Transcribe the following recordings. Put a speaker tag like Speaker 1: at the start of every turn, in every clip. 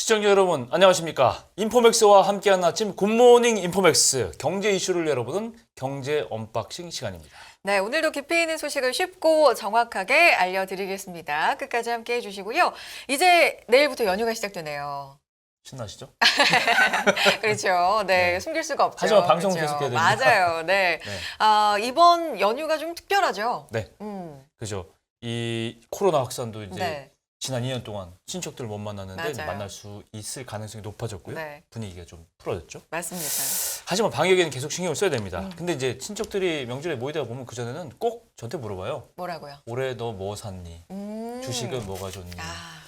Speaker 1: 시청자 여러분 안녕하십니까? 인포맥스와 함께하는 아침 굿모닝 인포맥스 경제 이슈를 열어보는 경제 언박싱 시간입니다.
Speaker 2: 네, 오늘도 깊이 있는 소식을 쉽고 정확하게 알려드리겠습니다. 끝까지 함께해 주시고요. 이제 내일부터 연휴가 시작되네요.
Speaker 1: 신나시죠?
Speaker 2: 그렇죠. 네,
Speaker 1: 네.
Speaker 2: 숨길 수가 없죠.
Speaker 1: 하지만 방송
Speaker 2: 그렇죠.
Speaker 1: 계속해야 됩니다.
Speaker 2: 맞아요. 네.
Speaker 1: 네.
Speaker 2: 이번 연휴가 좀 특별하죠.
Speaker 1: 네. 그죠. 이 코로나 확산도 이제
Speaker 2: 네.
Speaker 1: 지난 2년 동안 친척들을 못 만났는데
Speaker 2: 맞아요.
Speaker 1: 만날 수 있을 가능성이 높아졌고요.
Speaker 2: 네.
Speaker 1: 분위기가 좀 풀어졌죠.
Speaker 2: 맞습니다.
Speaker 1: 하지만 방역에는 계속 신경을 써야 됩니다. 근데 이제 친척들이 명절에 모이다 보면 그전에는 꼭 저한테 물어봐요.
Speaker 2: 뭐라고요?
Speaker 1: 올해 너 뭐 샀니? 주식은 뭐가 좋니?
Speaker 2: 아,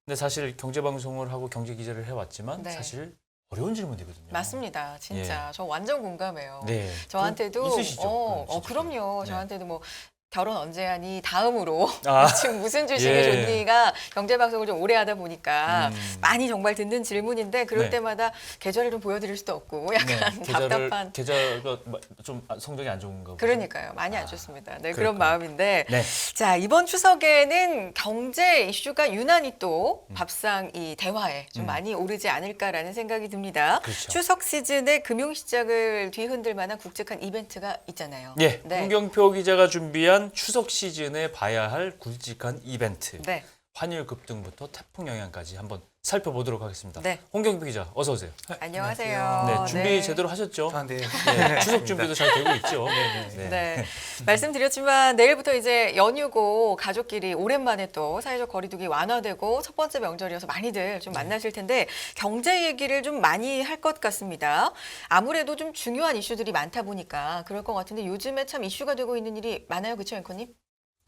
Speaker 1: 근데 사실 경제방송을 하고 경제기자를 해왔지만
Speaker 2: 네.
Speaker 1: 사실 어려운 질문이거든요.
Speaker 2: 맞습니다. 진짜. 저 완전 공감해요.
Speaker 1: 네.
Speaker 2: 저한테도
Speaker 1: 있으시죠? 진짜.
Speaker 2: 그럼요.
Speaker 1: 네.
Speaker 2: 저한테도 뭐 결혼 언제 하니 다음으로
Speaker 1: 아.
Speaker 2: 지금 무슨 주식이
Speaker 1: 예.
Speaker 2: 좋니가 경제방송을 좀 오래 하다 보니까 많이 정말 듣는 질문인데 그럴
Speaker 1: 네.
Speaker 2: 때마다 계좌를 좀 보여드릴 수도 없고 약간 답답한.
Speaker 1: 계좌가 좀 성적이 안 좋은가 보죠.
Speaker 2: 그러니까요. 많이 안 좋습니다. 네, 그런
Speaker 1: 그렇군요.
Speaker 2: 마음인데.
Speaker 1: 네.
Speaker 2: 자, 이번 추석에는 경제 이슈가 유난히 또 밥상 이 대화에 좀 많이 오르지 않을까라는 생각이 듭니다.
Speaker 1: 그렇죠.
Speaker 2: 추석 시즌에 금융시장을 뒤흔들 만한 굵직한 이벤트가 있잖아요.
Speaker 1: 예,
Speaker 2: 네.
Speaker 1: 홍경표 기자가 준비한 추석 시즌에 봐야 할 굵직한 이벤트.
Speaker 2: 네.
Speaker 1: 환율 급등부터 태풍 영향까지 한번 살펴보도록 하겠습니다.
Speaker 2: 네.
Speaker 1: 홍경표 기자, 어서 오세요.
Speaker 2: 안녕하세요.
Speaker 1: 네, 준비
Speaker 2: 네.
Speaker 1: 제대로 하셨죠?
Speaker 3: 아, 네.
Speaker 1: 네, 추석 준비도 잘 되고 있죠. 네.
Speaker 2: 네. 말씀드렸지만 내일부터 이제 연휴고 가족끼리 오랜만에 또 사회적 거리두기 완화되고 첫 번째 명절이어서 많이들 좀 만나실 텐데 경제 얘기를 좀 많이 할 것 같습니다. 아무래도 좀 중요한 이슈들이 많다 보니까 그럴 것 같은데 요즘에 참 이슈가 되고 있는 일이 많아요. 그렇죠, 앵커님?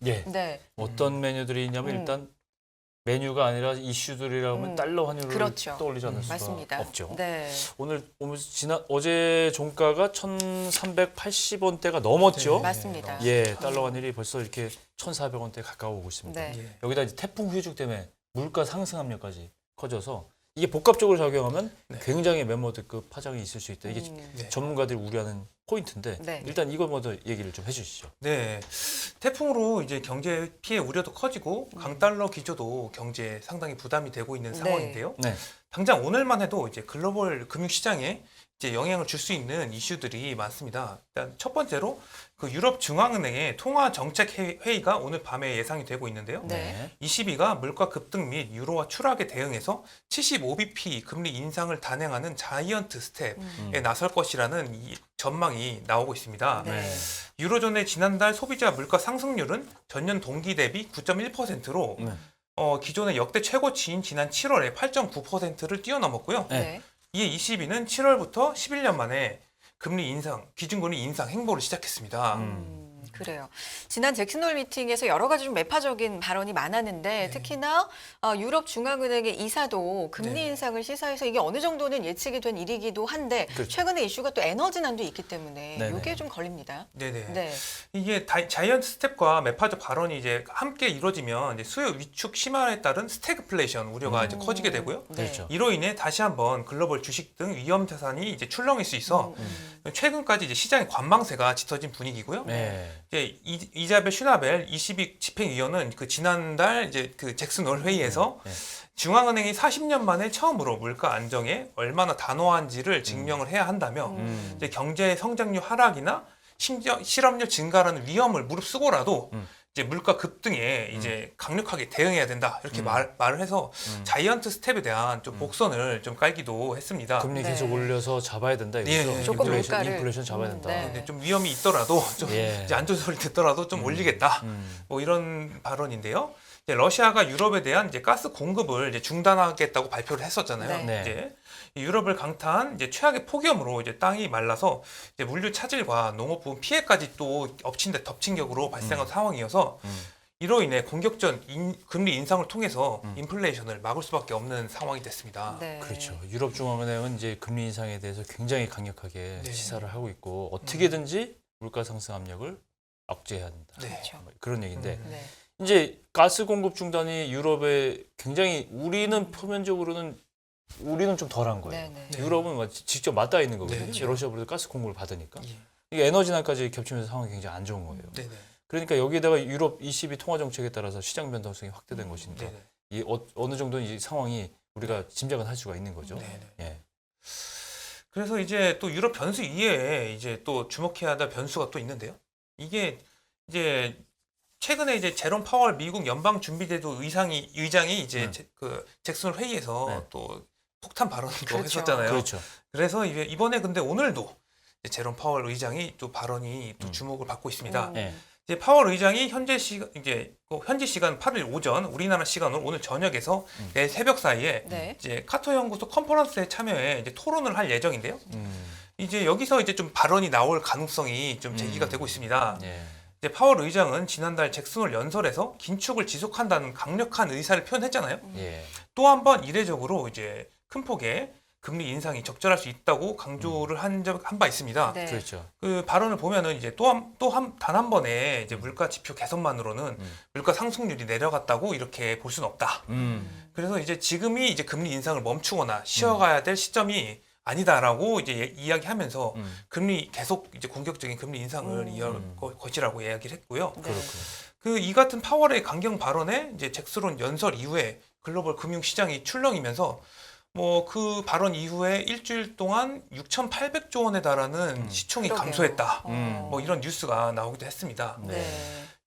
Speaker 1: 예.
Speaker 2: 네.
Speaker 1: 어떤 메뉴들이 있냐면 일단 메뉴가 아니라 이슈들이라고 하면 달러 환율을
Speaker 2: 그렇죠.
Speaker 1: 떠올리지 않을 수가
Speaker 2: 맞습니다.
Speaker 1: 없죠.
Speaker 2: 네.
Speaker 1: 오늘 어제 종가가 1,380원대가 넘었죠.
Speaker 2: 맞습니다.
Speaker 1: 예, 달러 환율이 벌써 이렇게 1,400원대 가까워오고 있습니다.
Speaker 2: 네.
Speaker 3: 예.
Speaker 1: 여기다 이제 태풍 후유증 때문에 물가 상승 압력까지 커져서 이게 복합적으로 작용하면
Speaker 3: 네.
Speaker 1: 굉장히 메모드급 파장이 있을 수 있다. 이게
Speaker 3: 네.
Speaker 1: 전문가들이 우려하는 포인트인데
Speaker 2: 네.
Speaker 1: 일단 이거 먼저 얘기를 좀 해주시죠.
Speaker 3: 네. 태풍으로 이제 경제 피해 우려도 커지고 강달러 기조도 경제에 상당히 부담이 되고 있는 상황인데요.
Speaker 1: 네,
Speaker 3: 당장 오늘만 해도 이제 글로벌 금융시장에 이제 영향을 줄 수 있는 이슈들이 많습니다. 일단 첫 번째로 그 유럽 중앙은행의 통화 정책 회의가 오늘 밤에 예상이 되고 있는데요.
Speaker 2: 네.
Speaker 3: ECB가 물가 급등 및 유로화 추락에 대응해서 75bp 금리 인상을 단행하는 자이언트 스텝에 나설 것이라는 이 전망이 나오고 있습니다.
Speaker 2: 네.
Speaker 3: 유로존의 지난달 소비자 물가 상승률은 전년 동기 대비 9.1%로
Speaker 1: 네.
Speaker 3: 기존의 역대 최고치인 지난 7월에 8.9%를 뛰어넘었고요.
Speaker 2: 네.
Speaker 3: 이에 ECB는 7월부터 11년 만에 금리 인상, 기준금리 인상 행보를 시작했습니다.
Speaker 2: 그래요. 지난 잭슨홀 미팅에서 여러 가지 좀 매파적인 발언이 많았는데 특히나 유럽 중앙은행의 이사도 금리
Speaker 3: 네.
Speaker 2: 인상을 시사해서 이게 어느 정도는 예측이 된 일이기도 한데
Speaker 1: 그렇죠.
Speaker 2: 최근에 이슈가 또 에너지난도 있기 때문에
Speaker 1: 네네.
Speaker 2: 이게 좀 걸립니다.
Speaker 3: 네네.
Speaker 2: 네.
Speaker 3: 이게 자이언트 스텝과 매파적 발언이 이제 함께 이루어지면 이제 수요 위축 심화에 따른 스태그플레이션 우려가 이제 커지게 되고요.
Speaker 2: 네.
Speaker 1: 그렇죠.
Speaker 3: 이로 인해 다시 한번 글로벌 주식 등 위험 자산이 이제 출렁일 수 있어 최근까지 이제 시장의 관망세가 짙어진 분위기고요.
Speaker 1: 네.
Speaker 3: 이제 이자벨 슈나벨 ECB 집행위원은 그 지난달 이제 그 잭슨홀 회의에서
Speaker 1: 네.
Speaker 3: 중앙은행이 40년 만에 처음으로 물가 안정에 얼마나 단호한지를 증명을 해야 한다며 이제 경제 성장률 하락이나 실업률 증가라는 위험을 무릅쓰고라도 이제 물가 급등에 이제 강력하게 대응해야 된다 이렇게 말을 해서 자이언트 스텝에 대한 좀 복선을 좀 깔기도 했습니다.
Speaker 1: 금리
Speaker 2: 네.
Speaker 1: 계속 올려서 잡아야 된다 이거죠.
Speaker 3: 예,
Speaker 2: 조금 물가를.
Speaker 1: 인플레이션 잡아야 된다.
Speaker 2: 네.
Speaker 3: 근데 좀 위험이 있더라도 좀
Speaker 1: 예.
Speaker 3: 이제 안 좋은 소리 듣더라도 좀 올리겠다. 뭐 이런 발언인데요. 이제 러시아가 유럽에 대한 이제 가스 공급을 이제 중단하겠다고 발표를 했었잖아요.
Speaker 2: 네.
Speaker 3: 이제 유럽을 강타한 이제 최악의 폭염으로 이제 땅이 말라서 이제 물류 차질과 농업 부분 피해까지 또 덮친 격으로 발생한 상황이어서 이로 인해 공격적 금리 인상을 통해서 인플레이션을 막을 수밖에 없는 상황이 됐습니다.
Speaker 2: 네.
Speaker 1: 그렇죠. 유럽 중앙은행은 이제 금리 인상에 대해서 굉장히 강력하게
Speaker 3: 네.
Speaker 1: 시사를 하고 있고 어떻게든지 물가 상승 압력을 억제해야 된다.
Speaker 3: 네.
Speaker 2: 그렇죠.
Speaker 1: 뭐 그런 얘기인데
Speaker 2: 네.
Speaker 1: 이제 가스 공급 중단이 유럽에 굉장히 우리는 표면적으로는 우리는 좀 덜한 거예요.
Speaker 2: 네.
Speaker 3: 네.
Speaker 1: 유럽은 뭐 직접 맞닿아 있는 거거든요.
Speaker 3: 네, 그렇죠.
Speaker 1: 러시아보다 가스 공급을 받으니까.
Speaker 3: 예.
Speaker 1: 이게 에너지난까지 겹치면서 상황이 굉장히 안 좋은 거예요.
Speaker 3: 네네.
Speaker 1: 그러니까 여기에다가 유럽 ECB 통화 정책에 따라서 시장 변동성이 확대된 것인데
Speaker 3: 네네.
Speaker 1: 이 어느 정도는 이 상황이 우리가 짐작은 할 수가 있는 거죠.
Speaker 3: 네네.
Speaker 1: 예.
Speaker 3: 그래서 이제 또 유럽 변수 이외에 이제 또 주목해야 할 변수가 또 있는데요. 이게 이제 최근에 이제 제롬 파월 미국 연방준비제도 의장이 이제 그 잭슨 회의에서
Speaker 1: 네.
Speaker 3: 또 폭탄 발언도
Speaker 2: 그렇죠.
Speaker 3: 했었잖아요.
Speaker 1: 그렇죠.
Speaker 3: 그래서 이번에 근데 오늘도 이제 제롬 파월 의장이 또 발언이 또 주목을 받고 있습니다.
Speaker 1: 네.
Speaker 3: 이제 파월 의장이 현지 시간 8일 오전 우리나라 시간으로 오늘 저녁에서 내일 새벽 사이에
Speaker 2: 네.
Speaker 3: 이제 카터 연구소 컨퍼런스에 참여해 이제 토론을 할 예정인데요.
Speaker 1: 음.
Speaker 3: 이제 여기서 이제 좀 발언이 나올 가능성이 좀 제기가 되고 있습니다.
Speaker 1: 예.
Speaker 3: 이제 파월 의장은 지난달 잭슨홀 연설에서 긴축을 지속한다는 강력한 의사를 표현했잖아요.
Speaker 1: 예.
Speaker 3: 또 한 번 이례적으로 이제 큰 폭의 금리 인상이 적절할 수 있다고 강조를 한 바 있습니다.
Speaker 2: 네.
Speaker 1: 그렇죠.
Speaker 3: 그 발언을 보면은 이제 단 한 번에 이제 물가 지표 개선만으로는 물가 상승률이 내려갔다고 이렇게 볼 수는 없다. 그래서 이제 지금이 이제 금리 인상을 멈추거나 쉬어가야 될 시점이 아니다라고 이제 이야기하면서 금리 계속 이제 공격적인 금리 인상을 이어갈 것이라고 이야기를 했고요.
Speaker 2: 네.
Speaker 1: 그렇군요.
Speaker 3: 그 이 같은 파월의 강경 발언에 이제 잭스론 연설 이후에 글로벌 금융 시장이 출렁이면서 뭐 그 발언 이후에 일주일 동안 6,800조 원에 달하는 시총이
Speaker 2: 그러게요.
Speaker 3: 감소했다.
Speaker 2: 어.
Speaker 3: 뭐 이런 뉴스가 나오기도 했습니다.
Speaker 2: 네.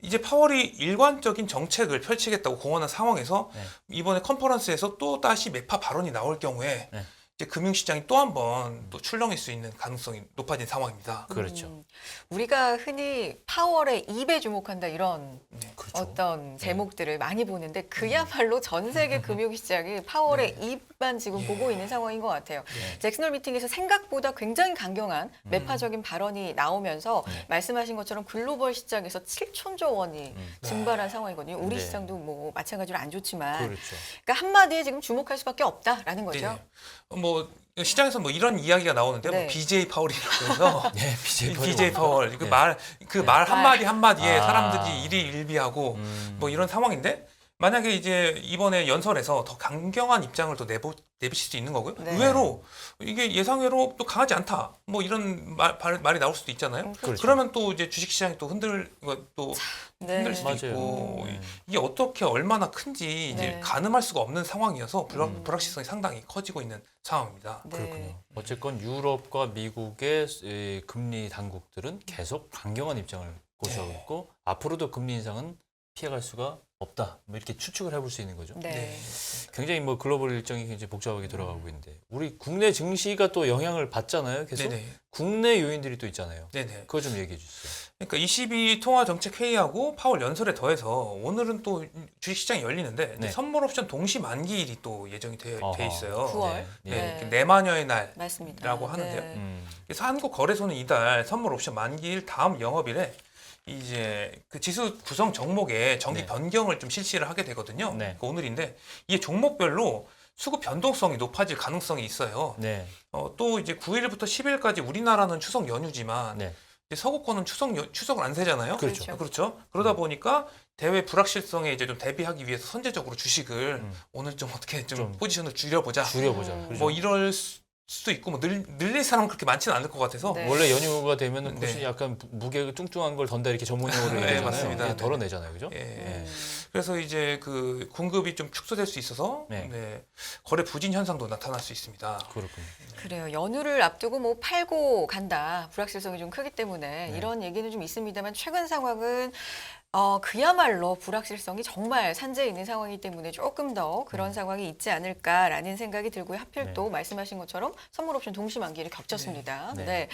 Speaker 3: 이제 파월이 일관적인 정책을 펼치겠다고 공언한 상황에서
Speaker 1: 네.
Speaker 3: 이번에 컨퍼런스에서 또 다시 매파 발언이 나올 경우에
Speaker 1: 네.
Speaker 3: 이제 금융시장이 또 한 번 또 출렁일 수 있는 가능성이 높아진 상황입니다.
Speaker 1: 그렇죠.
Speaker 2: 우리가 흔히 파월의 입에 주목한다 이런
Speaker 1: 그렇죠.
Speaker 2: 어떤 제목들을 많이 보는데 그야말로 전 세계 금융시장이 파월의 입만 지금
Speaker 3: 예.
Speaker 2: 보고 있는 상황인 것 같아요.
Speaker 1: 네.
Speaker 2: 잭슨홀 미팅에서 생각보다 굉장히 강경한 매파적인 발언이 나오면서
Speaker 1: 네.
Speaker 2: 말씀하신 것처럼 글로벌 시장에서 7천조 원이 증발한 상황이거든요. 우리
Speaker 1: 네.
Speaker 2: 시장도 뭐 마찬가지로 안 좋지만
Speaker 1: 그렇죠.
Speaker 2: 그러니까 한마디에 지금 주목할 수밖에 없다라는 거죠.
Speaker 3: 네. 뭐 시장에서 뭐 이런 이야기가 나오는데
Speaker 2: 네.
Speaker 3: 뭐 BJ 파월이라고 해서
Speaker 1: 예, BJ
Speaker 3: BJ 파월
Speaker 1: 네.
Speaker 3: 그 말 한마디 한마디에
Speaker 1: 아.
Speaker 3: 사람들이 일희일비하고 뭐 이런 상황인데 만약에 이제 이번에 연설에서 더 강경한 입장을 또 내비칠 수 있는 거고요.
Speaker 2: 네.
Speaker 3: 의외로 이게 예상외로 또 강하지 않다. 뭐 이런 말이 나올 수도 있잖아요.
Speaker 2: 그렇죠.
Speaker 3: 그러면 또 이제 주식시장이 또 흔들
Speaker 2: 네.
Speaker 3: 수도
Speaker 1: 맞아요.
Speaker 3: 있고 이게 어떻게 얼마나 큰지 이제
Speaker 2: 네.
Speaker 3: 가늠할 수가 없는 상황이어서 불확실성이 상당히 커지고 있는 상황입니다.
Speaker 2: 네.
Speaker 1: 그렇군요. 어쨌건 유럽과 미국의 이 금리 당국들은 계속 강경한 입장을 고수하고
Speaker 3: 네.
Speaker 1: 있고 앞으로도 금리 인상은 피해갈 수가 없다. 뭐 이렇게 추측을 해볼 수 있는 거죠.
Speaker 2: 네.
Speaker 1: 굉장히 뭐 글로벌 일정이 굉장히 복잡하게 돌아가고 있는데 우리 국내 증시가 또 영향을 받잖아요. 계속
Speaker 3: 네네.
Speaker 1: 국내 요인들이 또 있잖아요.
Speaker 3: 네네.
Speaker 1: 그거 좀 얘기해 주세요.
Speaker 3: 그러니까 22 통화정책회의하고 파월 연설에 더해서 오늘은 또 주식시장이 열리는데 이제
Speaker 1: 네.
Speaker 3: 선물 옵션 동시 만기일이 또 예정이 돼
Speaker 1: 어허.
Speaker 3: 있어요.
Speaker 2: 9월.
Speaker 3: 네.
Speaker 2: 네.
Speaker 3: 내마녀의 날이라고
Speaker 2: 맞습니다.
Speaker 3: 하는데요.
Speaker 2: 네.
Speaker 3: 그래서 한국거래소는 이달 선물 옵션 만기일 다음 영업일에 이제 그 지수 구성 종목에 정기
Speaker 1: 네.
Speaker 3: 변경을 좀 실시를 하게 되거든요.
Speaker 1: 네.
Speaker 3: 그 오늘인데 이게 종목별로 수급 변동성이 높아질 가능성이 있어요.
Speaker 1: 네.
Speaker 3: 또 이제 9일부터 10일까지 우리나라는 추석 연휴지만
Speaker 1: 네.
Speaker 3: 이제 서구권은 추석을 안 세잖아요.
Speaker 1: 그렇죠.
Speaker 3: 그렇죠. 그러다 보니까 대외 불확실성에 이제 좀 대비하기 위해서 선제적으로 주식을 오늘 좀 어떻게 좀 포지션을 줄여보자.
Speaker 1: 줄여보자. 그렇죠.
Speaker 3: 뭐 이럴 수도 있고 뭐 늘릴 사람은 그렇게 많지는 않을 것 같아서
Speaker 2: 네.
Speaker 1: 원래 연휴가 되면은
Speaker 3: 네.
Speaker 1: 훨씬 약간 무게 뚱뚱한 걸 던다 이렇게 전문용어로
Speaker 3: 네,
Speaker 1: 얘기하잖아요.
Speaker 3: 맞습니다.
Speaker 1: 그냥
Speaker 3: 네.
Speaker 1: 덜어내잖아요, 그죠?
Speaker 3: 예.
Speaker 1: 네.
Speaker 3: 그래서 이제 그 공급이 좀 축소될 수 있어서
Speaker 1: 네.
Speaker 3: 네, 거래 부진 현상도 나타날 수 있습니다.
Speaker 1: 그렇군요.
Speaker 2: 그래요. 연휴를 앞두고 뭐 팔고 간다. 불확실성이 좀 크기 때문에
Speaker 1: 네.
Speaker 2: 이런 얘기는 좀 있습니다만 최근 상황은 그야말로 불확실성이 정말 산재해 있는 상황이기 때문에 조금 더 그런 상황이 있지 않을까라는 생각이 들고요. 하필
Speaker 1: 네.
Speaker 2: 또 말씀하신 것처럼 선물 옵션 동시 만기를 겹쳤습니다.
Speaker 1: 네.
Speaker 2: 네.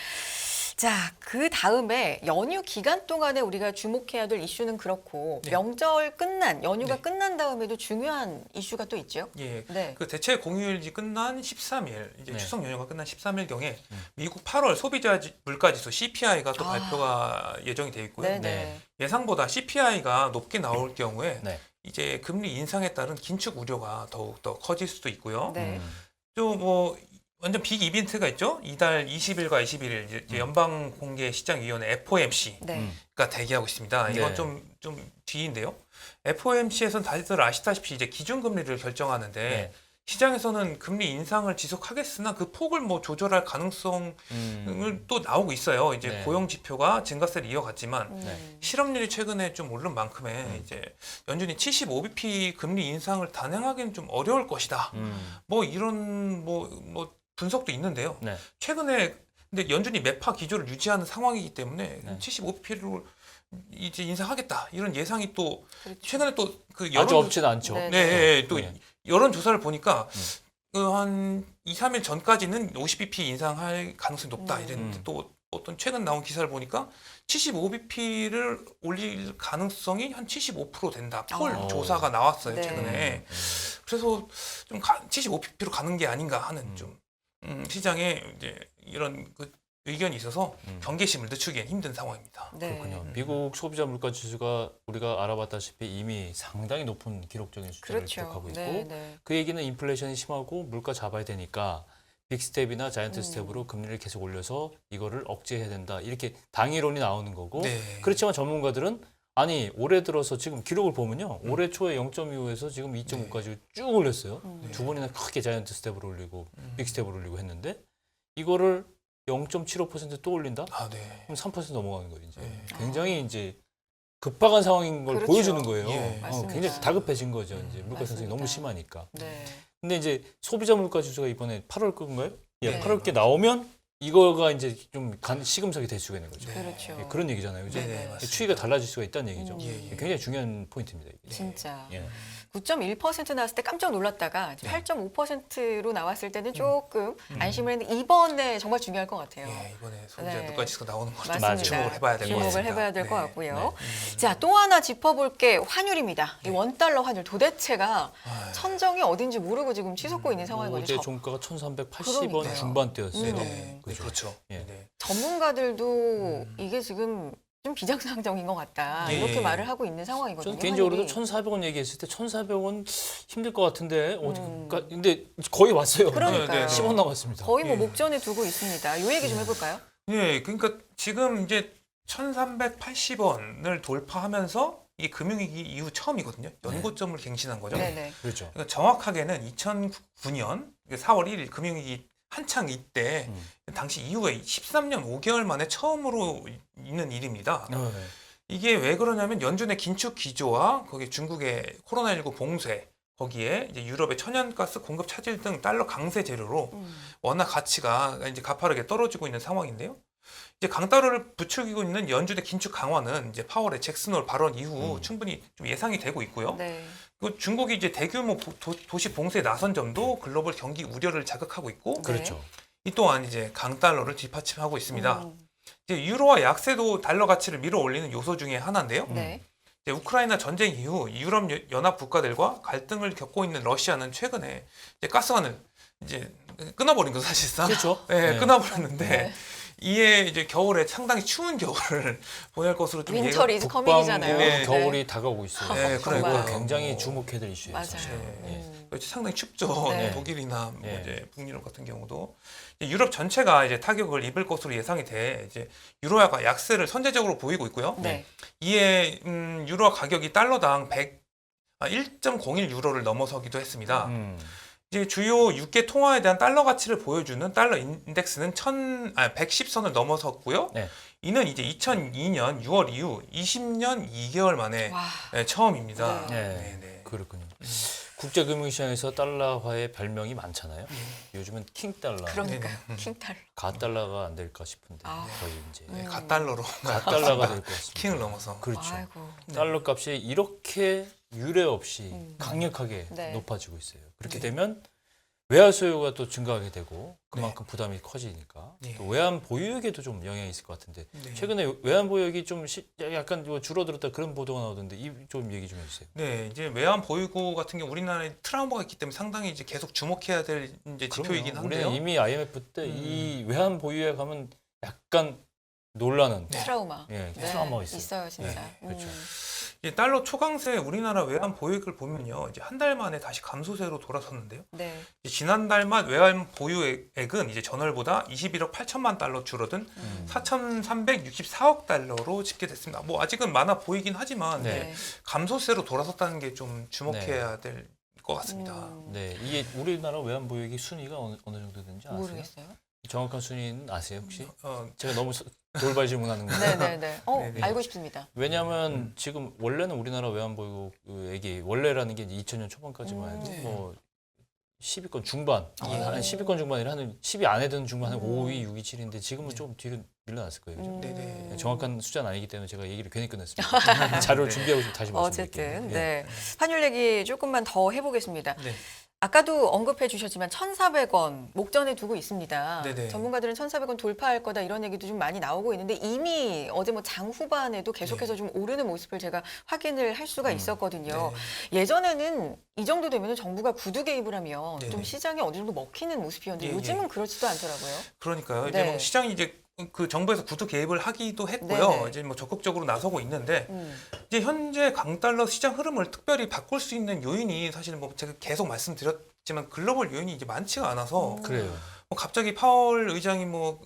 Speaker 2: 자, 그 다음에 연휴 기간 동안에 우리가 주목해야 될 이슈는 그렇고
Speaker 3: 네.
Speaker 2: 명절 끝난 연휴가
Speaker 3: 네.
Speaker 2: 끝난 다음에도 중요한 이슈가 또 있죠.
Speaker 3: 예.
Speaker 2: 네.
Speaker 3: 그 대체 공휴일이 끝난 13일, 이제
Speaker 1: 네.
Speaker 3: 추석 연휴가 끝난 13일 경에 미국 8월 소비자 물가지수 CPI가 또
Speaker 2: 아.
Speaker 3: 발표가 예정이 돼 있고요.
Speaker 2: 네,
Speaker 1: 네.
Speaker 2: 네.
Speaker 3: 예상보다 CPI가 높게 나올 경우에
Speaker 1: 네.
Speaker 3: 이제 금리 인상에 따른 긴축 우려가 더욱 더 커질 수도 있고요.
Speaker 2: 네.
Speaker 3: 또 뭐 완전 빅 이벤트가 있죠. 이달 20일과 21일 이제 연방 공개 시장위원회 FOMC가
Speaker 2: 네.
Speaker 3: 대기하고 있습니다. 이건
Speaker 1: 네.
Speaker 3: 좀 뒤인데요. FOMC에서는 다들 아시다시피 이제 기준금리를 결정하는데
Speaker 1: 네.
Speaker 3: 시장에서는 금리 인상을 지속하겠으나 그 폭을 뭐 조절할 가능성을 또 나오고 있어요. 이제
Speaker 1: 네.
Speaker 3: 고용 지표가 증가세를 이어갔지만
Speaker 2: 네.
Speaker 3: 실업률이 최근에 좀 오른 만큼에 이제 연준이 75bp 금리 인상을 단행하기는 좀 어려울 것이다. 뭐 이런 뭐 분석도 있는데요.
Speaker 1: 네.
Speaker 3: 최근에 근데 연준이 매파 기조를 유지하는 상황이기 때문에
Speaker 1: 네.
Speaker 3: 75bp로 이제 인상하겠다 이런 예상이 또
Speaker 2: 그렇죠.
Speaker 3: 최근에 또 그
Speaker 1: 아주
Speaker 3: 여론
Speaker 1: 없지는 않죠.
Speaker 2: 네.
Speaker 3: 네, 또
Speaker 1: 네.
Speaker 3: 여론 조사를 보니까 그 한 2, 3일 전까지는 50bp 인상할 가능성이 높다 이랬는데 또 어떤 최근 나온 기사를 보니까 75bp를 올릴 가능성이 한 75% 된다. 폴
Speaker 2: 어.
Speaker 3: 조사가 나왔어요
Speaker 2: 네.
Speaker 3: 최근에. 그래서 좀 75bp로 가는 게 아닌가 하는 좀 시장에 이제 이런 그 의견이 있어서 경계심을 늦추기엔 힘든 상황입니다.
Speaker 2: 네.
Speaker 1: 그렇군요. 미국 소비자 물가 지수가 우리가 알아봤다시피 이미 상당히 높은 기록적인 수준을
Speaker 2: 그렇죠.
Speaker 1: 기록하고 있고
Speaker 2: 네, 네.
Speaker 1: 그 얘기는 인플레이션이 심하고 물가 잡아야 되니까 빅스텝이나 자이언트 스텝으로 금리를 계속 올려서 이거를 억제해야 된다. 이렇게 당위론이 나오는 거고
Speaker 3: 네.
Speaker 1: 그렇지만 전문가들은 아니 올해 들어서 지금 기록을 보면요. 올해 초에 0.25에서 지금 2.5까지 쭉 올렸어요. 두 번이나 크게 자이언트 스텝으로 올리고 빅스텝으로 올리고 했는데 이거를 0.75%또 올린다?
Speaker 3: 아, 네.
Speaker 1: 그럼 3% 넘어가는 거예요. 이제
Speaker 3: 네.
Speaker 1: 굉장히 이제 급박한 상황인 걸
Speaker 2: 그렇죠.
Speaker 1: 보여주는 거예요.
Speaker 3: 예.
Speaker 2: 맞습니다.
Speaker 1: 굉장히 다급해진 거죠. 이제 물가 상승이
Speaker 2: 맞습니다.
Speaker 1: 너무 심하니까.
Speaker 2: 네.
Speaker 1: 근데 이제 소비자 물가 지수가 이번에 8월 건가요? 예,
Speaker 2: 네.
Speaker 1: 8월께 나오면 이거가 이제 좀 시금석이 될 수가 있는 거죠.
Speaker 3: 네.
Speaker 2: 그렇죠.
Speaker 1: 예, 그런 얘기잖아요. 그죠?
Speaker 3: 네, 네, 맞습니다.
Speaker 1: 추이가 달라질 수가 있다는 얘기죠.
Speaker 3: 예, 예.
Speaker 1: 굉장히 중요한 포인트입니다. 이게.
Speaker 2: 진짜.
Speaker 1: 예.
Speaker 2: 9.1% 나왔을 때 깜짝 놀랐다가
Speaker 3: 네.
Speaker 2: 8.5%로 나왔을 때는 조금 안심을 했는데 이번에 정말 중요할 것 같아요.
Speaker 3: 예, 이번에 소비자
Speaker 2: 네.
Speaker 3: 물가 지수가 나오는 걸 좀
Speaker 2: 맞습니다.
Speaker 3: 주목을 해봐야 될 것 같습니다.
Speaker 2: 주목을 해봐야 될 것
Speaker 3: 네.
Speaker 2: 같고요. 자, 또 하나 짚어볼 게 환율입니다. 이 원달러 환율 도대체가
Speaker 3: 아유.
Speaker 2: 천정이 어딘지 모르고 지금 치솟고 있는 상황이거든요.
Speaker 1: 어제 종가가 1,380원
Speaker 2: 그러니까요.
Speaker 1: 중반대였어요.
Speaker 3: 네,
Speaker 2: 음.
Speaker 3: 네.
Speaker 1: 그죠?
Speaker 3: 그렇죠.
Speaker 1: 예.
Speaker 3: 네.
Speaker 2: 전문가들도 이게 지금 좀 비정상적인 것 같다.
Speaker 3: 예.
Speaker 2: 이렇게 말을 하고 있는 상황이거든요.
Speaker 1: 저는 개인적으로도
Speaker 2: 환율이.
Speaker 1: 1,400원 얘기했을 때 1,400원 힘들 것 같은데 근데 거의 왔어요.
Speaker 2: 그러니까요.
Speaker 3: 네, 네, 네.
Speaker 1: 10원 남았습니다.
Speaker 2: 거의 뭐
Speaker 3: 예.
Speaker 2: 목전에 두고 있습니다. 이 얘기 좀 해볼까요?
Speaker 3: 예, 그러니까 지금 이제 1,380원을 돌파하면서 이게 금융위기 이후 처음이거든요. 연고점을 갱신한 거죠.
Speaker 2: 네네.
Speaker 1: 그렇죠.
Speaker 3: 그러니까 정확하게는 2009년 4월 1일 금융위기 한창 이때 당시 이후에 13년 5개월 만에 처음으로 있는 일입니다.
Speaker 1: 네.
Speaker 3: 이게 왜 그러냐면 연준의 긴축 기조와 거기 중국의 코로나19 봉쇄 거기에 이제 유럽의 천연가스 공급 차질 등 달러 강세 재료로 원화 가치가 이제 가파르게 떨어지고 있는 상황인데요. 이제 강달러를 부추기고 있는 연준의 긴축 강화는 이제 파월의 잭슨홀 발언 이후 충분히 좀 예상이 되고 있고요.
Speaker 2: 네.
Speaker 3: 그 중국이 이제 대규모 도시 봉쇄에 나선 점도 글로벌 경기 우려를 자극하고 있고
Speaker 2: 네.
Speaker 1: 그렇죠.
Speaker 3: 이 또한 이제 강달러를 뒷받침하고 있습니다.
Speaker 2: 음.
Speaker 3: 이제 유로와 약세도 달러 가치를 밀어올리는 요소 중에 하나인데요.
Speaker 2: 네.
Speaker 3: 이제 우크라이나 전쟁 이후 유럽 연합 국가들과 갈등을 겪고 있는 러시아는 최근에 이제 가스관을 이제 끊어버린 거 사실상.
Speaker 1: 그렇죠.
Speaker 3: 네,
Speaker 1: 네.
Speaker 3: 끊어버렸는데
Speaker 2: 네.
Speaker 3: 이에 이제 겨울에 상당히 추운 겨울을 보낼 것으로 좀
Speaker 2: 윈터
Speaker 3: 예가-
Speaker 2: 리즈 커밍이잖아요.
Speaker 3: 네.
Speaker 1: 겨울이 다가오고 있어요.
Speaker 3: 네,
Speaker 1: 그리고
Speaker 3: 그러니까요.
Speaker 1: 굉장히 주목해야 될 이슈예요.
Speaker 2: 맞아요.
Speaker 1: 사실. 예.
Speaker 3: 그렇죠. 상당히 춥죠.
Speaker 2: 네.
Speaker 3: 독일이나 뭐
Speaker 1: 네.
Speaker 3: 이제 북유럽 같은 경우도 이제 유럽 전체가 이제 타격을 입을 것으로 예상이 돼 이제 유로화가 약세를 선제적으로 보이고 있고요.
Speaker 2: 네.
Speaker 3: 이에 유로 가격이 달러당 1.01 유로를 넘어서기도 했습니다. 이제 주요 6개 통화에 대한 달러 가치를 보여주는 달러 인덱스는 110선을 넘어섰고요.
Speaker 1: 네.
Speaker 3: 이는 이제 2002년 6월 이후 20년 2개월 만에
Speaker 2: 와.
Speaker 3: 처음입니다.
Speaker 1: 네.
Speaker 3: 네.
Speaker 1: 그렇군요. 국제금융시장에서 달러화의 별명이 많잖아요. 요즘은 킹달러,
Speaker 2: 그러니까
Speaker 3: 네네.
Speaker 2: 킹탈.
Speaker 1: 가달러가 안 될까 싶은데
Speaker 2: 아.
Speaker 1: 거의 이제
Speaker 3: 네, 갓달러로
Speaker 1: 가달러가 될 것 같습니다.
Speaker 3: 킹을 넘어서.
Speaker 1: 그렇죠.
Speaker 2: 아이고.
Speaker 1: 달러 값이 이렇게 유례 없이 강력하게
Speaker 2: 네.
Speaker 1: 높아지고 있어요. 그렇게
Speaker 3: 네.
Speaker 1: 되면 외화 소요가 또 증가하게 되고 그만큼 부담이 커지니까
Speaker 3: 네.
Speaker 1: 또 외환 보유액에도 좀 영향이 있을 것 같은데
Speaker 3: 네.
Speaker 1: 최근에 외환 보유액이 좀 약간 뭐 줄어들었다 그런 보도가 나오던데 이 좀 얘기 좀 해주세요.
Speaker 3: 네, 이제 외환 보유고 같은 경우 우리나라에 트라우마가 있기 때문에 상당히 이제 계속 주목해야 될 이제 지표이긴
Speaker 1: 그럼요.
Speaker 3: 한데요.
Speaker 1: 우리는 이미 IMF 때 이 외환 보유액 하면 약간 놀라는
Speaker 2: 트라우마.
Speaker 1: 예,
Speaker 2: 네.
Speaker 1: 트라우마가 있어요.
Speaker 2: 있어요, 진짜.
Speaker 1: 네, 그렇죠.
Speaker 3: 이제 달러 초강세 우리나라 외환 보유액을 보면요, 이제 한 달 만에 다시 감소세로 돌아섰는데요.
Speaker 2: 네.
Speaker 3: 이제 지난달 말 외환 보유액은 이제 전월보다 21억 8천만 달러 줄어든 4,364억 달러로 집계됐습니다. 뭐 아직은 많아 보이긴 하지만
Speaker 1: 네.
Speaker 3: 이제 감소세로 돌아섰다는 게 좀 주목해야 될 것 같습니다.
Speaker 1: 네, 이게 우리나라 외환보유액의 순위가 어느 정도 되는지 아세요?
Speaker 2: 모르겠어요.
Speaker 1: 정확한 순위는 아세요 혹시?
Speaker 3: 어,
Speaker 1: 제가 너무 돌발 질문하는 거예요.
Speaker 2: 네네네.
Speaker 3: 네네.
Speaker 2: 알고 싶습니다.
Speaker 1: 왜냐하면 지금 원래는 우리나라 외환보유액이 원래라는 게 2000년 초반까지만 해도
Speaker 3: 네.
Speaker 1: 뭐 10위권 중반,
Speaker 3: 예.
Speaker 1: 한 10위권 중반이라 한 10위 안에 드는 중반 한
Speaker 2: 음.
Speaker 1: 5위, 6위, 7위인데 지금은
Speaker 3: 네.
Speaker 1: 좀 뒤로 밀려났을 거예요. 그죠?
Speaker 3: 네네.
Speaker 1: 정확한 숫자는 아니기 때문에 제가 얘기를 괜히 끝냈습니다. 자료를
Speaker 3: 네.
Speaker 1: 준비하고 좀 다시 말씀드릴게요.
Speaker 2: 어쨌든
Speaker 1: 예.
Speaker 2: 네. 환율 얘기 조금만 더 해보겠습니다.
Speaker 3: 네.
Speaker 2: 아까도 언급해 주셨지만 1,400원 목전에 두고 있습니다.
Speaker 3: 네네.
Speaker 2: 전문가들은 1,400원 돌파할 거다 이런 얘기도 좀 많이 나오고 있는데 이미 어제 뭐 장 후반에도 계속해서 좀 오르는 모습을 제가 확인을 할 수가 있었거든요.
Speaker 3: 네.
Speaker 2: 예전에는 이 정도 되면 정부가 구두 개입을 하면
Speaker 3: 네네.
Speaker 2: 좀 시장이 어느 정도 먹히는 모습이었는데
Speaker 3: 예,
Speaker 2: 요즘은 그렇지도 않더라고요.
Speaker 3: 그러니까요.
Speaker 2: 네.
Speaker 3: 이제 뭐 시장이 이제 그 정부에서 구두 개입을 하기도 했고요.
Speaker 2: 네네.
Speaker 3: 이제 뭐 적극적으로 나서고 있는데
Speaker 2: 음.
Speaker 3: 이제 현재 강달러 시장 흐름을 특별히 바꿀 수 있는 요인이 사실 뭐 제가 계속 말씀드렸지만 글로벌 요인이 이제 많지가 않아서
Speaker 1: 그래요.
Speaker 3: 뭐 갑자기 파월 의장이 뭐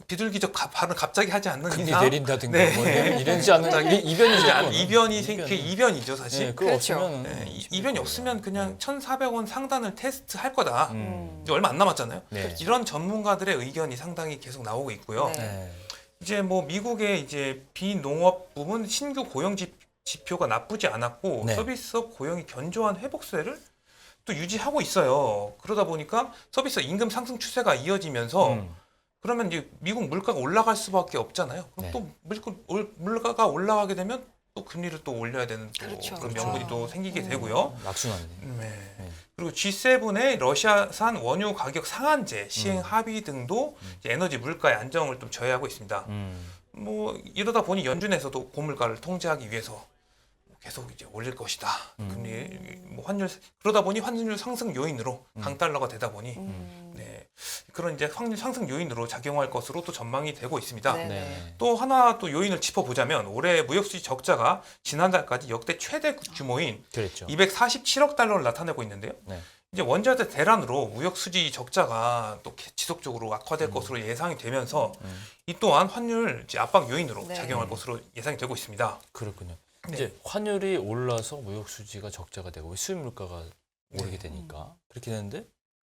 Speaker 3: 비둘기적 발언을 갑자기 하지 않는
Speaker 1: 금리
Speaker 3: 이상
Speaker 1: 내린다든가
Speaker 3: 네.
Speaker 1: 뭐 이런지 않는 이변이죠. 그거는.
Speaker 3: 이변이 그 이변이죠 사실.
Speaker 1: 네, 그거
Speaker 2: 그렇죠.
Speaker 1: 없으면
Speaker 3: 네, 이변이 없으면 그냥 1,400원 상단을 테스트 할 거다.
Speaker 1: 음.
Speaker 3: 이제 얼마 안 남았잖아요.
Speaker 1: 네.
Speaker 3: 이런 전문가들의 의견이 상당히 계속 나오고 있고요.
Speaker 2: 네.
Speaker 1: 네.
Speaker 3: 이제 뭐 미국의 이제 비농업 부문 신규 고용 지표가 나쁘지 않았고
Speaker 1: 네.
Speaker 3: 서비스업 고용이 견조한 회복세를 또 유지하고 있어요. 그러다 보니까 서비스 임금 상승 추세가 이어지면서
Speaker 1: 음.
Speaker 3: 그러면 이제 미국 물가가 올라갈 수밖에 없잖아요. 그럼
Speaker 1: 네.
Speaker 3: 또 물가가 올라가게 되면 또 금리를 또 올려야 되는 또
Speaker 2: 그렇죠.
Speaker 3: 그런
Speaker 2: 그렇죠.
Speaker 3: 명분이 또 생기게 되고요.
Speaker 1: 악순환이네.
Speaker 3: 네.
Speaker 1: 네.
Speaker 3: 그리고 G7의 러시아산 원유 가격 상한제 시행
Speaker 1: 음.
Speaker 3: 합의 등도 이제 에너지 물가의 안정을 좀 저해하고 있습니다. 뭐 이러다 보니 연준에서도 고물가를 통제하기 위해서 계속 이제 올릴 것이다. 금리 뭐 환율 그러다 보니 환율 상승 요인으로 강달러가 되다 보니 네. 그런 이제 환율 상승 요인으로 작용할 것으로 또 전망이 되고 있습니다.
Speaker 2: 네.
Speaker 1: 네.
Speaker 3: 또 하나 또 요인을 짚어보자면 올해 무역수지 적자가 지난달까지 역대 최대 규모인
Speaker 1: 그랬죠.
Speaker 3: 247억 달러를 나타내고 있는데요.
Speaker 1: 네.
Speaker 3: 이제 원자재 대란으로 무역수지 적자가 또 지속적으로 악화될 것으로 예상이 되면서 이 또한 환율 이제 압박 요인으로
Speaker 2: 네.
Speaker 3: 작용할 것으로 예상이 되고 있습니다.
Speaker 1: 그렇군요.
Speaker 3: 네.
Speaker 1: 이제 환율이 올라서 무역 수지가 적자가 되고 수입 물가가 오르게 되니까 그렇게 되는데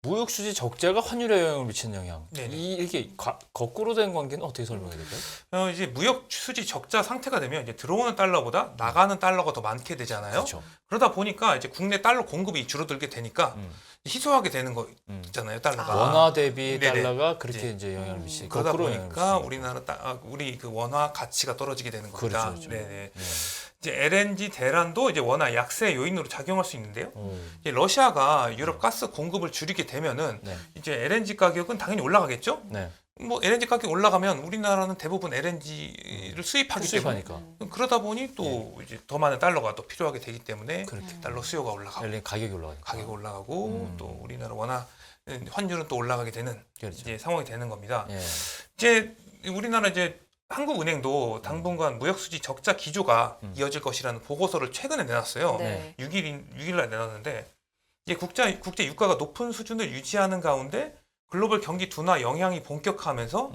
Speaker 1: 무역 수지 적자가 환율에 영향을 미치는 영향.
Speaker 3: 네네.
Speaker 1: 이렇게 거꾸로 된 관계는 어떻게 설명해야 될까요?
Speaker 3: 이제 무역 수지 적자 상태가 되면 이제 들어오는 달러보다 나가는 달러가 더 많게 되잖아요.
Speaker 1: 그렇죠.
Speaker 3: 그러다 보니까 이제 국내 달러 공급이 줄어들게 되니까
Speaker 1: 음.
Speaker 3: 희소하게 되는 거
Speaker 1: 음.
Speaker 3: 있잖아요, 달러가.
Speaker 1: 원화 대비
Speaker 3: 네네.
Speaker 1: 달러가 그렇게 이제 영향을 미치고
Speaker 3: 그러다
Speaker 1: 거꾸로 영향을
Speaker 3: 보니까
Speaker 1: 미치는
Speaker 3: 우리 그 원화 가치가 떨어지게 되는 겁니다.
Speaker 1: 그렇죠.
Speaker 3: 네네.
Speaker 1: 네.
Speaker 3: 이제 LNG 대란도 이제 원화 약세 요인으로 작용할 수 있는데요.
Speaker 1: 오.
Speaker 3: 이제 러시아가 유럽 가스 공급을 줄이게 되면은
Speaker 1: 네.
Speaker 3: 이제 LNG 가격은 당연히 올라가겠죠.
Speaker 1: 네.
Speaker 3: 뭐 LNG 가격이 올라가면 우리나라는 대부분 LNG를 수입하기 때문에
Speaker 1: 수입하니까
Speaker 3: 그러다 보니 또 이제 더 많은 달러가 또 필요하게 되기 때문에
Speaker 1: 그렇게
Speaker 3: 달러 수요가 올라가고
Speaker 1: LN 가격이 올라가니까.
Speaker 3: 가격이 올라가고 또 우리나라 원화 환율은 또 올라가게 되는
Speaker 1: 그렇죠.
Speaker 3: 이제 상황이 되는 겁니다.
Speaker 1: 예.
Speaker 3: 이제 우리나라 이제 한국은행도 당분간 무역수지 적자 기조가 이어질 것이라는 보고서를 최근에 내놨어요.
Speaker 2: 네.
Speaker 3: 6일날 내놨는데 이제 국제 유가가 높은 수준을 유지하는 가운데 글로벌 경기 둔화 영향이 본격화하면서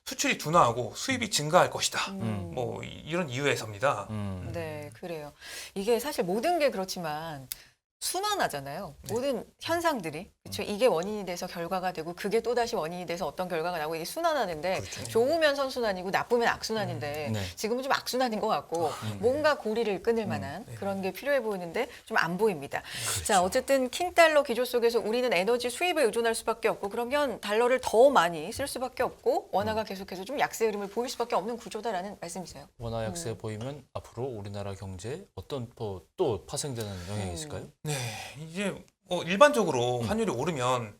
Speaker 3: 수출이 둔화하고 수입이 증가할 것이다. 뭐 이런 이유에서입니다.
Speaker 2: 네, 그래요. 이게 사실 모든 게 그렇지만 순환하잖아요. 모든 현상들이. 그렇죠. 이게 원인이 돼서 결과가 되고 그게 또다시 원인이 돼서 어떤 결과가 나오고 이게 순환하는데
Speaker 1: 그렇죠.
Speaker 2: 좋으면 선순환이고 나쁘면 악순환인데
Speaker 1: 네.
Speaker 2: 지금은 좀 악순환인 것 같고 뭔가 고리를 끊을 만한 그런 게 필요해 보이는데 좀 안 보입니다. 자, 어쨌든 킹달러 기조 속에서 우리는 에너지 수입에 의존할 수밖에 없고 그러면 달러를 더 많이 쓸 수밖에 없고 원화가 계속해서 좀 약세 흐름을 보일 수밖에 없는 구조다라는 말씀이세요.
Speaker 1: 원화 약세 보이면 앞으로 우리나라 경제에 어떤 또 파생되는 영향이 있을까요?
Speaker 3: 네, 이제 일반적으로 환율이 오르면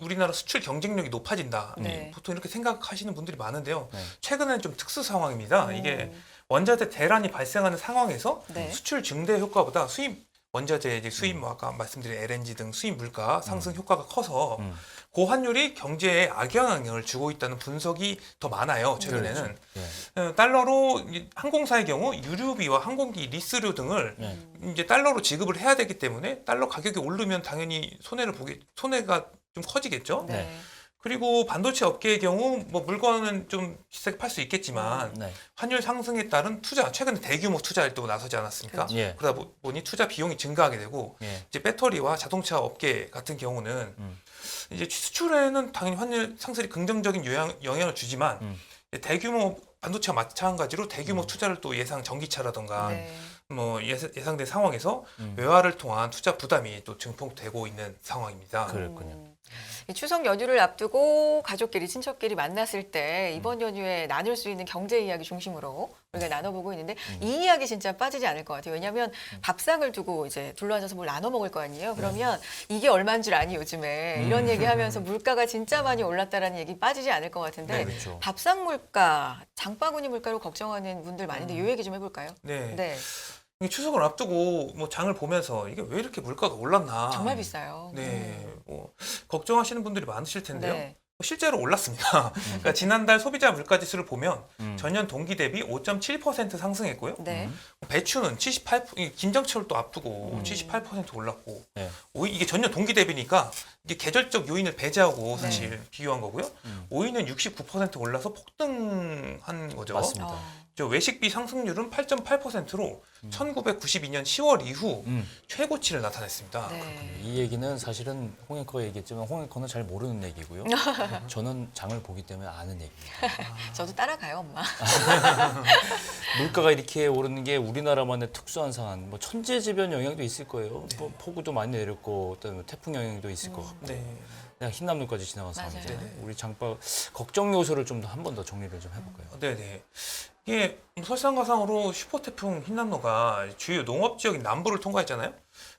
Speaker 3: 우리나라 수출 경쟁력이 높아진다.
Speaker 2: 네.
Speaker 3: 보통 이렇게 생각하시는 분들이 많은데요.
Speaker 1: 네.
Speaker 3: 최근에는 좀 특수 상황입니다. 이게 원자재 대란이 발생하는 상황에서
Speaker 2: 네.
Speaker 3: 수출 증대 효과보다 수입 원자재 이제 수입 뭐 아까 말씀드린 LNG 등 수입 물가 상승 효과가 커서 고환율이 경제에 악영향을 주고 있다는 분석이 더 많아요. 최근에는
Speaker 1: 그렇죠. 네.
Speaker 3: 달러로 항공사의 경우 유류비와 항공기 리스료 등을
Speaker 1: 네.
Speaker 3: 이제 달러로 지급을 해야 되기 때문에 달러 가격이 오르면 당연히 손해가 좀 커지겠죠.
Speaker 2: 네.
Speaker 3: 그리고 반도체 업계의 경우 뭐 물건은 좀 비싸게 팔 수 있겠지만
Speaker 1: 네.
Speaker 3: 환율 상승에 따른 투자, 최근에 대규모 투자에 또 나서지 않았습니까?
Speaker 2: 그렇죠.
Speaker 1: 예.
Speaker 3: 그러다 보니 투자 비용이 증가하게 되고
Speaker 1: 예.
Speaker 3: 이제 배터리와 자동차 업계 같은 경우는
Speaker 1: 음.
Speaker 3: 이제 수출에는 당연히 환율 상승이 긍정적인 영향을 주지만 대규모 반도체와 마찬가지로 대규모 투자를 또 예상 전기차라던가
Speaker 2: 네.
Speaker 3: 뭐 예상된 상황에서
Speaker 1: 음.
Speaker 3: 외화를 통한 투자 부담이 또 증폭되고 있는 상황입니다.
Speaker 1: 그랬군요.
Speaker 2: 이 추석 연휴를 앞두고 가족끼리 친척끼리 만났을 때 이번 연휴에 나눌 수 있는 경제 이야기 중심으로 우리가 나눠보고 있는데 이 이야기 진짜 빠지지 않을 것 같아요. 왜냐하면 밥상을 두고 이제 둘러앉아서 뭘 나눠 먹을 거 아니에요. 그러면 이게 얼마인 줄 아니 요즘에 이런 얘기하면서 물가가 진짜 많이 올랐다라는 얘기 빠지지 않을 것 같은데
Speaker 3: 네,
Speaker 1: 그렇죠.
Speaker 2: 밥상 물가, 장바구니 물가로 걱정하는 분들 많은데 이 얘기 좀 해볼까요?
Speaker 3: 네.
Speaker 2: 네,
Speaker 3: 이게 추석을 앞두고 뭐 장을 보면서 이게 왜 이렇게 물가가 올랐나?
Speaker 2: 정말 비싸요.
Speaker 3: 네, 뭐 걱정하시는 분들이 많으실 텐데요.
Speaker 2: 네.
Speaker 3: 실제로 올랐습니다. 그러니까 지난달 소비자 물가지수를 보면
Speaker 1: 음.
Speaker 3: 전년 동기 대비 5.7% 상승했고요.
Speaker 2: 네.
Speaker 3: 배추는 78%, 김장철을 또 앞두고 78% 올랐고
Speaker 1: 네.
Speaker 3: 이게 전년 동기 대비니까 이게 계절적 요인을 배제하고
Speaker 2: 네.
Speaker 3: 사실 비교한 거고요. 오이는 69% 올라서 폭등한 거죠.
Speaker 1: 맞습니다.
Speaker 3: 저 외식비 상승률은 8.8%로 1992년 10월 이후 최고치를 나타냈습니다.
Speaker 2: 네.
Speaker 1: 이 얘기는 사실은 홍 앵커가 얘기했지만 홍 앵커는 잘 모르는 얘기고요. 저는 장을 보기 때문에 아는 얘기입니다.
Speaker 2: 저도 따라가요, 엄마.
Speaker 1: 물가가 이렇게 오르는 게 우리나라만의 특수한 상황, 뭐 천재지변 영향도 있을 거예요. 뭐 폭우도 많이 내렸고, 또 태풍 영향도 있을 것 같고,
Speaker 3: 네.
Speaker 1: 그냥 흰남노까지 지나간
Speaker 2: 맞아요.
Speaker 1: 상황이잖아요.
Speaker 3: 네네.
Speaker 1: 우리 장바 걱정 요소를 좀 더 한 번 더 정리를 좀 해볼까요?
Speaker 3: 네네. 이게 설상가상으로 슈퍼태풍 흰남노가 주요 농업 지역인 남부를 통과했잖아요.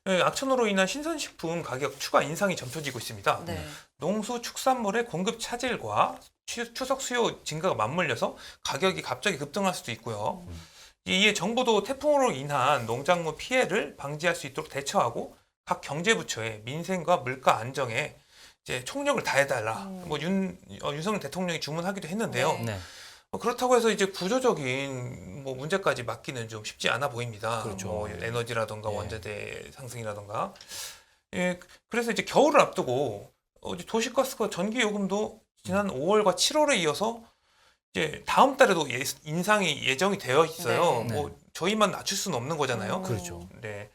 Speaker 3: 네, 악천후로 인한 신선식품 가격 추가 인상이 점쳐지고 있습니다.
Speaker 2: 네.
Speaker 3: 농수축산물의 공급 차질과 추석 수요 증가가 맞물려서 가격이 갑자기 급등할 수도 있고요. 이에 정부도 태풍으로 인한 농작물 피해를 방지할 수 있도록 대처하고 각 경제부처에 민생과 물가 안정에 이제 총력을 다해달라. 뭐 윤석열 대통령이 주문하기도 했는데요.
Speaker 2: 네.
Speaker 1: 네.
Speaker 3: 그렇다고 해서 이제 구조적인 뭐 문제까지 막기는 좀 쉽지 않아 보입니다.
Speaker 1: 그렇죠.
Speaker 3: 뭐 에너지라든가
Speaker 1: 예.
Speaker 3: 원자재 상승이라든가. 예, 그래서 이제 겨울을 앞두고 이제 도시가스가 전기 요금도 지난 5월과 7월에 이어서 이제 다음 달에도 인상이 예정이 되어 있어요.
Speaker 2: 네.
Speaker 3: 뭐 저희만 낮출 수는 없는 거잖아요.
Speaker 1: 그렇죠.
Speaker 3: 네.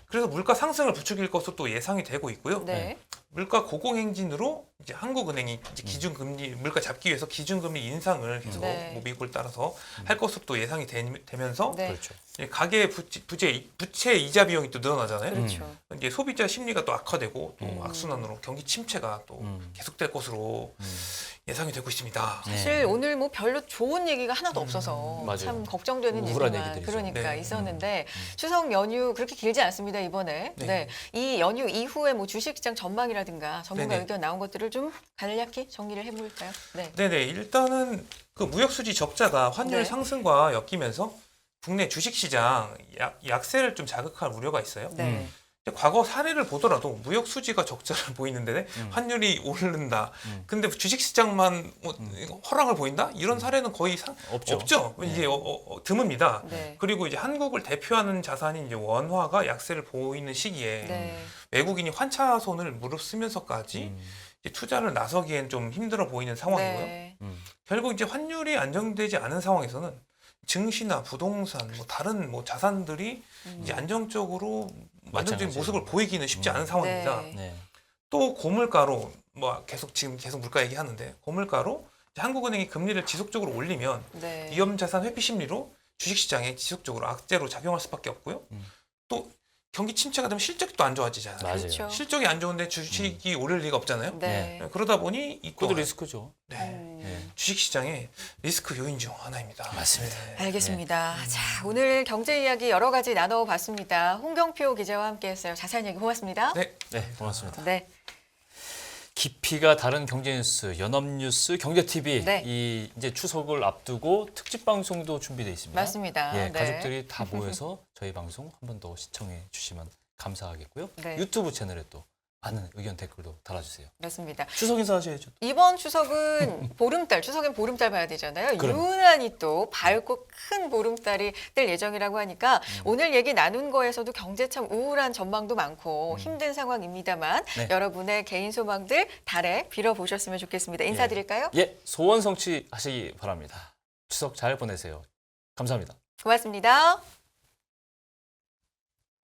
Speaker 3: 그래서 물가 상승을 부추길 것으로 또 예상이 되고 있고요.
Speaker 2: 네.
Speaker 3: 물가 고공행진으로 이제 한국은행이 이제 기준금리 물가 잡기 위해서 기준금리 인상을 계속
Speaker 2: 네.
Speaker 3: 뭐 미국을 따라서 할 것으로 또 예상이 되면서
Speaker 2: 네.
Speaker 1: 그렇죠.
Speaker 3: 이제 가계 부채 이자 비용이 또 늘어나잖아요.
Speaker 2: 그렇죠.
Speaker 3: 이제 소비자 심리가 또 악화되고 또 악순환으로 경기 침체가 또 계속될 것으로 예상이 되고 있습니다.
Speaker 2: 사실 오늘 뭐 별로 좋은 얘기가 하나도 없어서
Speaker 1: 맞아요.
Speaker 2: 참 걱정되는
Speaker 1: 우울한
Speaker 2: 얘기만
Speaker 1: 얘기들이죠.
Speaker 2: 그러니까
Speaker 3: 네.
Speaker 2: 있었는데 추석 연휴 그렇게 길지 않습니다 이번에.
Speaker 3: 네.
Speaker 2: 네. 이 연휴 이후에 뭐 주식시장 전망이라든가 전문가
Speaker 3: 네네.
Speaker 2: 의견 나온 것들을 좀 간략히 정리를 해볼까요? 네.
Speaker 3: 네네 일단은 그 무역수지 적자가 환율
Speaker 2: 네.
Speaker 3: 상승과 엮이면서 국내 주식시장 약세를 좀 자극할 우려가 있어요.
Speaker 2: 네.
Speaker 3: 과거 사례를 보더라도 무역 수지가 적자를 보이는데 환율이 오른다. 근데 주식시장만 뭐 허락을 보인다? 이런 사례는 거의
Speaker 1: 없죠.
Speaker 3: 이제 드뭅니다.
Speaker 2: 네.
Speaker 3: 그리고 이제 한국을 대표하는 자산인 이제 원화가 약세를 보이는 시기에
Speaker 2: 네.
Speaker 3: 외국인이 환차손을 무릅쓰면서까지 이제 투자를 나서기엔 좀 힘들어 보이는 상황이고요.
Speaker 2: 네.
Speaker 3: 결국 이제 환율이 안정되지 않은 상황에서는 증시나 부동산, 뭐 다른 뭐 자산들이 이제 안정적으로 안정적인
Speaker 1: 마찬가지로.
Speaker 3: 모습을 보이기는 쉽지 않은 상황입니다.
Speaker 2: 네.
Speaker 1: 네.
Speaker 3: 또 고물가로 뭐 계속 물가 얘기하는데 고물가로 이제 한국은행이 금리를 지속적으로 올리면
Speaker 2: 네.
Speaker 3: 위험자산 회피 심리로 주식시장에 지속적으로 악재로 작용할 수밖에 없고요. 또 경기 침체가 되면 실적이 또 안 좋아지잖아요.
Speaker 1: 맞아요.
Speaker 2: 그렇죠.
Speaker 3: 실적이 안 좋은데 주식이 오를 리가 없잖아요.
Speaker 2: 네.
Speaker 3: 그러다 보니 이
Speaker 1: 그것도
Speaker 3: 또한
Speaker 1: 리스크죠.
Speaker 3: 네.
Speaker 1: 네.
Speaker 3: 주식시장의 리스크 요인 중 하나입니다.
Speaker 1: 맞습니다.
Speaker 3: 네.
Speaker 2: 알겠습니다. 자, 오늘 경제 이야기 여러 가지 나눠봤습니다. 홍경표 기자와 함께했어요. 자세한 얘기 고맙습니다.
Speaker 3: 네.
Speaker 1: 네, 고맙습니다.
Speaker 2: 네.
Speaker 1: 깊이가 다른 경제 뉴스, 연합뉴스, 경제TV
Speaker 2: 네.
Speaker 1: 이 이제 추석을 앞두고 특집 방송도 준비되어 있습니다.
Speaker 2: 맞습니다.
Speaker 1: 예,
Speaker 2: 네.
Speaker 1: 가족들이 다 모여서 저희 방송 한 번 더 시청해 주시면 감사하겠고요.
Speaker 2: 네.
Speaker 1: 유튜브 채널에 또 하는 의견 댓글도 달아주세요.
Speaker 2: 그렇습니다.
Speaker 1: 추석 인사하셔야죠.
Speaker 2: 이번 추석은 보름달, 추석엔 보름달 봐야 되잖아요.
Speaker 1: 그럼.
Speaker 2: 유난히 또 밝고 큰 보름달이 뜰 예정이라고 하니까 오늘 얘기 나눈 거에서도 경제 참 우울한 전망도 많고 힘든 상황입니다만
Speaker 1: 네.
Speaker 2: 여러분의 개인 소망들 달에 빌어보셨으면 좋겠습니다. 인사드릴까요?
Speaker 1: 예, 소원 성취하시기 바랍니다. 추석 잘 보내세요. 감사합니다.
Speaker 2: 고맙습니다.